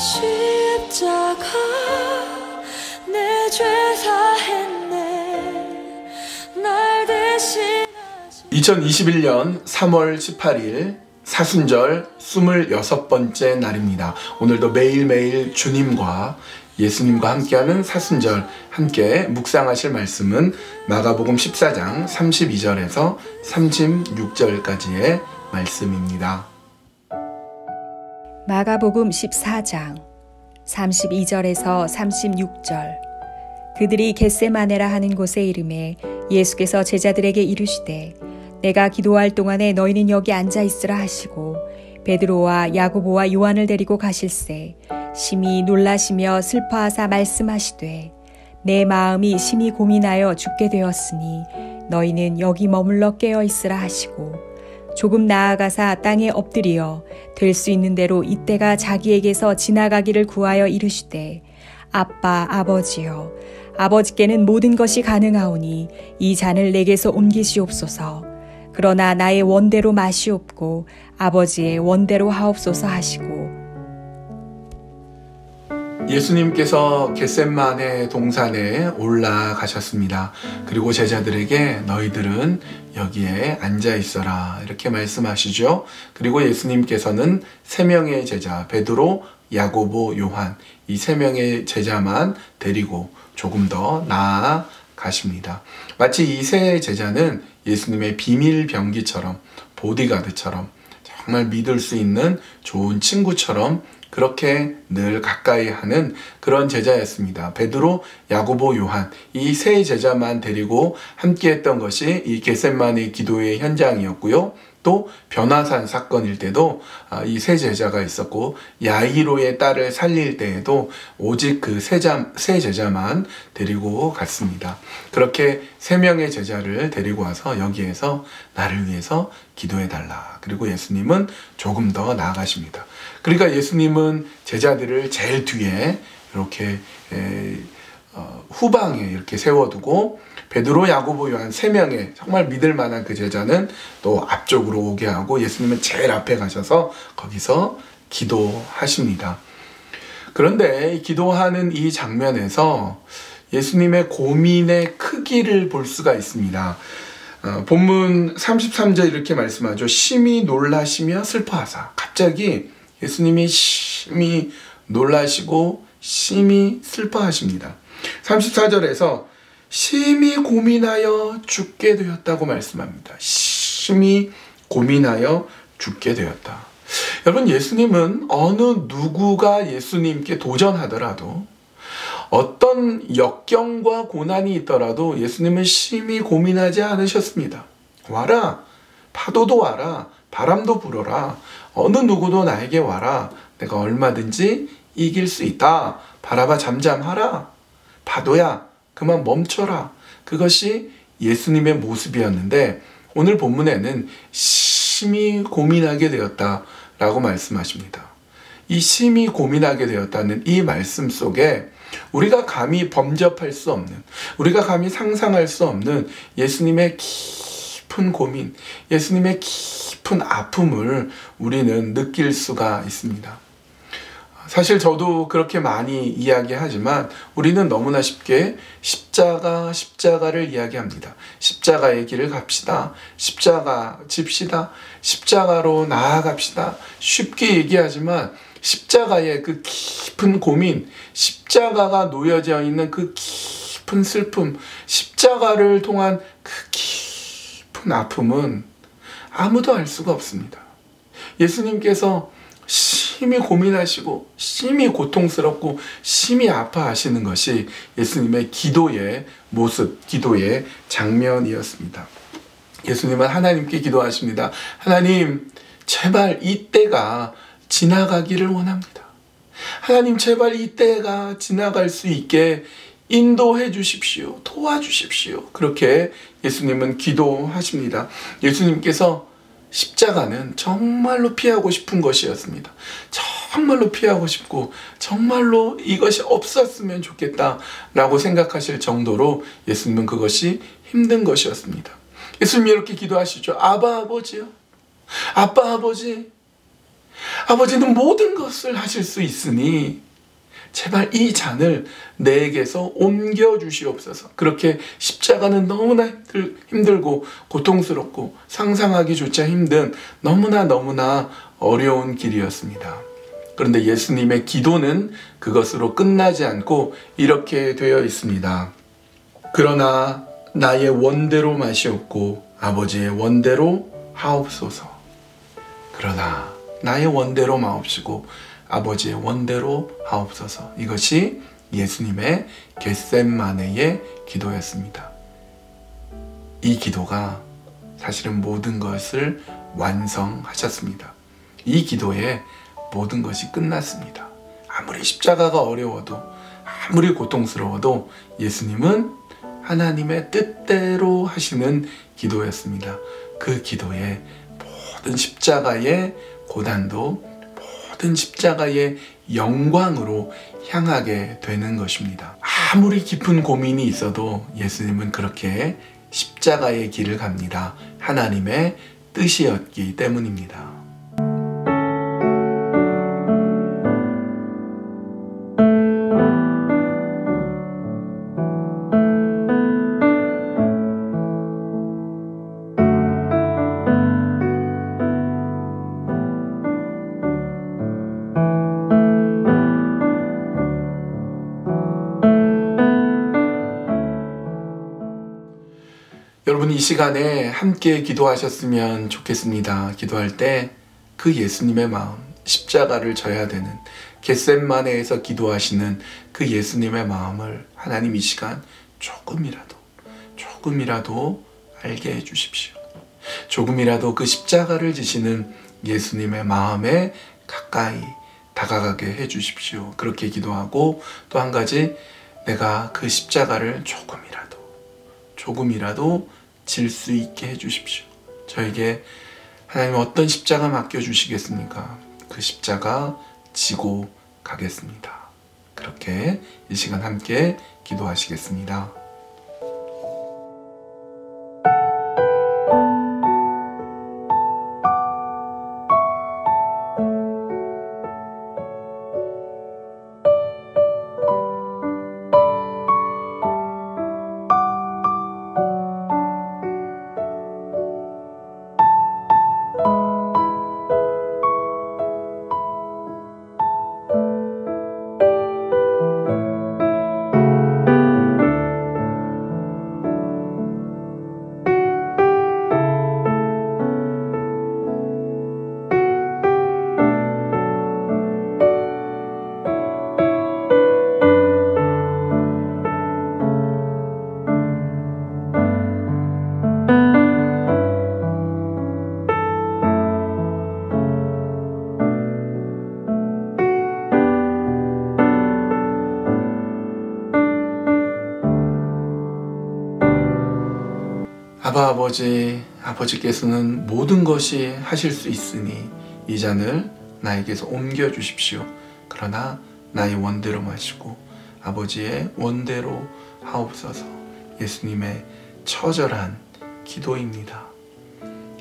십자가 내 죄 사했네 날 대신 2021년 3월 18일 사순절 26번째 날입니다. 오늘도 매일매일 주님과 예수님과 함께하는 사순절 함께 묵상하실 말씀은 마가복음 14장 32절에서 36절까지의 말씀입니다. 마가복음 14장 32절에서 36절. 그들이 겟세마네라 하는 곳에 이르매 예수께서 제자들에게 이르시되 내가 기도할 동안에 너희는 여기 앉아 있으라 하시고 베드로와 야고보와 요한을 데리고 가실새 심히 놀라시며 슬퍼하사 말씀하시되 내 마음이 심히 고민하여 죽게 되었으니 너희는 여기 머물러 깨어 있으라 하시고 조금 나아가사 땅에 엎드리어 될 수 있는 대로 이때가 자기에게서 지나가기를 구하여 이르시되 아빠 아버지여 아버지께는 모든 것이 가능하오니 이 잔을 내게서 옮기시옵소서. 그러나 나의 원대로 마시옵고 아버지의 원대로 하옵소서 하시고. 예수님께서 겟세마네 동산에 올라가셨습니다. 그리고 제자들에게 너희들은 여기에 앉아 있어라 이렇게 말씀하시죠. 그리고 예수님께서는 세 명의 제자 베드로, 야고보, 요한 이 세 명의 제자만 데리고 조금 더 나아가십니다. 마치 이 세 제자는 예수님의 비밀 병기처럼 보디가드처럼 정말 믿을 수 있는 좋은 친구처럼 그렇게 늘 가까이 하는 그런 제자였습니다. 베드로, 야고보, 요한 이 세 제자만 데리고 함께 했던 것이 이 겟세마네 기도의 현장이었고요. 또 변화산 사건일 때도 이 세 제자가 있었고 야이로의 딸을 살릴 때에도 오직 그 세 제자만 데리고 갔습니다. 그렇게 세 명의 제자를 데리고 와서 여기에서 나를 위해서 기도해달라. 그리고 예수님은 조금 더 나아가십니다. 그러니까 예수님은 제자들을 제일 뒤에 이렇게 후방에 이렇게 세워두고 베드로, 야고보, 요한 세 명의 정말 믿을 만한 그 제자는 또 앞쪽으로 오게 하고 예수님은 제일 앞에 가셔서 거기서 기도하십니다. 그런데 기도하는 이 장면에서 예수님의 고민의 크기를 볼 수가 있습니다. 본문 33절 이렇게 말씀하죠. 심히 놀라시며 슬퍼하사. 갑자기 예수님이 심히 놀라시고 심히 슬퍼하십니다. 34절에서 심히 고민하여 죽게 되었다고 말씀합니다. 심히 고민하여 죽게 되었다. 여러분, 예수님은 어느 누구가 예수님께 도전하더라도 어떤 역경과 고난이 있더라도 예수님은 심히 고민하지 않으셨습니다. 와라, 파도도 와라, 바람도 불어라, 어느 누구도 나에게 와라, 내가 얼마든지 이길 수 있다. 바라봐 잠잠하라, 파도야 그만 멈춰라. 그것이 예수님의 모습이었는데 오늘 본문에는 심히 고민하게 되었다라고 말씀하십니다. 이 심히 고민하게 되었다는 이 말씀 속에 우리가 감히 범접할 수 없는, 우리가 감히 상상할 수 없는 예수님의 깊은 고민, 예수님의 깊은 아픔을 우리는 느낄 수가 있습니다. 사실 저도 그렇게 많이 이야기하지만 우리는 너무나 쉽게 십자가를 이야기합니다. 십자가의 길을 갑시다. 십자가 집시다. 십자가로 나아갑시다. 쉽게 얘기하지만 십자가의 그 깊은 고민, 십자가가 놓여져 있는 그 깊은 슬픔, 십자가를 통한 그 깊은 아픔은 아무도 알 수가 없습니다. 예수님께서 심히 고민하시고 심히 고통스럽고 심히 아파하시는 것이 예수님의 기도의 모습, 기도의 장면이었습니다. 예수님은 하나님께 기도하십니다. 하나님, 제발 이 때가 지나가기를 원합니다. 하나님, 제발 이 때가 지나갈 수 있게 인도해 주십시오. 도와주십시오. 그렇게 예수님은 기도하십니다. 예수님께서 십자가는 정말로 피하고 싶은 것이었습니다. 정말로 피하고 싶고 정말로 이것이 없었으면 좋겠다라고 생각하실 정도로 예수님은 그것이 힘든 것이었습니다. 예수님이 이렇게 기도하시죠. 아빠 아버지요. 아빠 아버지, 아버지는 모든 것을 하실 수 있으니 제발 이 잔을 내게서 옮겨 주시옵소서. 그렇게 십자가는 너무나 힘들고 고통스럽고 상상하기조차 힘든 너무나 어려운 길이었습니다. 그런데 예수님의 기도는 그것으로 끝나지 않고 이렇게 되어 있습니다. 그러나 나의 원대로 마시옵고 아버지의 원대로 하옵소서. 그러나 나의 원대로 마옵시고 아버지의 원대로 하옵소서. 이것이 예수님의 겟세마네의 기도였습니다. 이 기도가 사실은 모든 것을 완성하셨습니다. 이 기도에 모든 것이 끝났습니다. 아무리 십자가가 어려워도 아무리 고통스러워도 예수님은 하나님의 뜻대로 하시는 기도였습니다. 그 기도에 모든 십자가의 고난도 모든 십자가의 영광으로 향하게 되는 것입니다. 아무리 깊은 고민이 있어도 예수님은 그렇게 십자가의 길을 갑니다. 하나님의 뜻이었기 때문입니다. 여러분 이 시간에 함께 기도하셨으면 좋겠습니다. 기도할 때 그 예수님의 마음, 십자가를 져야 되는 겟세마네에서 기도하시는 그 예수님의 마음을 하나님 이 시간 조금이라도 알게 해주십시오. 조금이라도 그 십자가를 지시는 예수님의 마음에 가까이 다가가게 해주십시오. 그렇게 기도하고 또 한 가지, 내가 그 십자가를 조금이라도 질 수 있게 해주십시오. 저에게 하나님 어떤 십자가 맡겨주시겠습니까? 그 십자가 지고 가겠습니다. 그렇게 이 시간 함께 기도하시겠습니다. 아버지께서는 모든 것이 하실 수 있으니 이 잔을 나에게서 옮겨 주십시오. 그러나 나의 원대로 마시고 아버지의 원대로 하옵소서. 예수님의 처절한 기도입니다.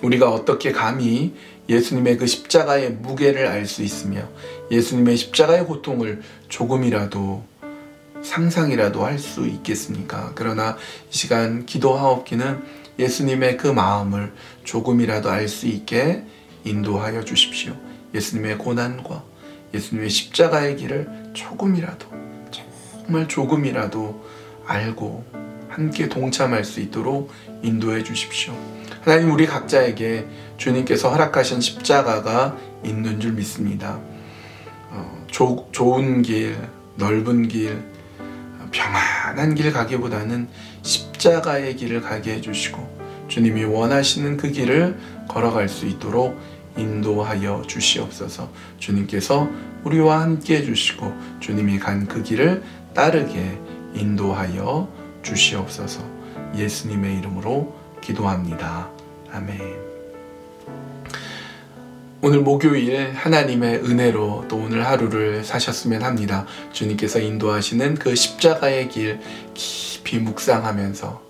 우리가 어떻게 감히 예수님의 그 십자가의 무게를 알 수 있으며 예수님의 십자가의 고통을 조금이라도 상상이라도 할 수 있겠습니까? 그러나 이 시간 기도하옵기는 예수님의 그 마음을 조금이라도 알 수 있게 인도하여 주십시오. 예수님의 고난과 예수님의 십자가의 길을 정말 조금이라도 알고 함께 동참할 수 있도록 인도해 주십시오. 하나님, 우리 각자에게 주님께서 허락하신 십자가가 있는 줄 믿습니다. 좋은 길, 넓은 길, 평안한 길 가기보다는 십자가의 길을 가게 해주시고 주님이 원하시는 그 길을 걸어갈 수 있도록 인도하여 주시옵소서. 주님께서 우리와 함께 해주시고 주님이 간 그 길을 따르게 인도하여 주시옵소서. 예수님의 이름으로 기도합니다. 아멘. 오늘 목요일 하나님의 은혜로 또 오늘 하루를 사셨으면 합니다. 주님께서 인도하시는 그 십자가의 길 깊이 묵상하면서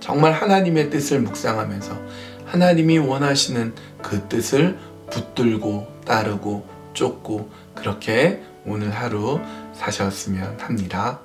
정말 하나님의 뜻을 묵상하면서 하나님이 원하시는 그 뜻을 붙들고 따르고 쫓고 그렇게 오늘 하루 사셨으면 합니다.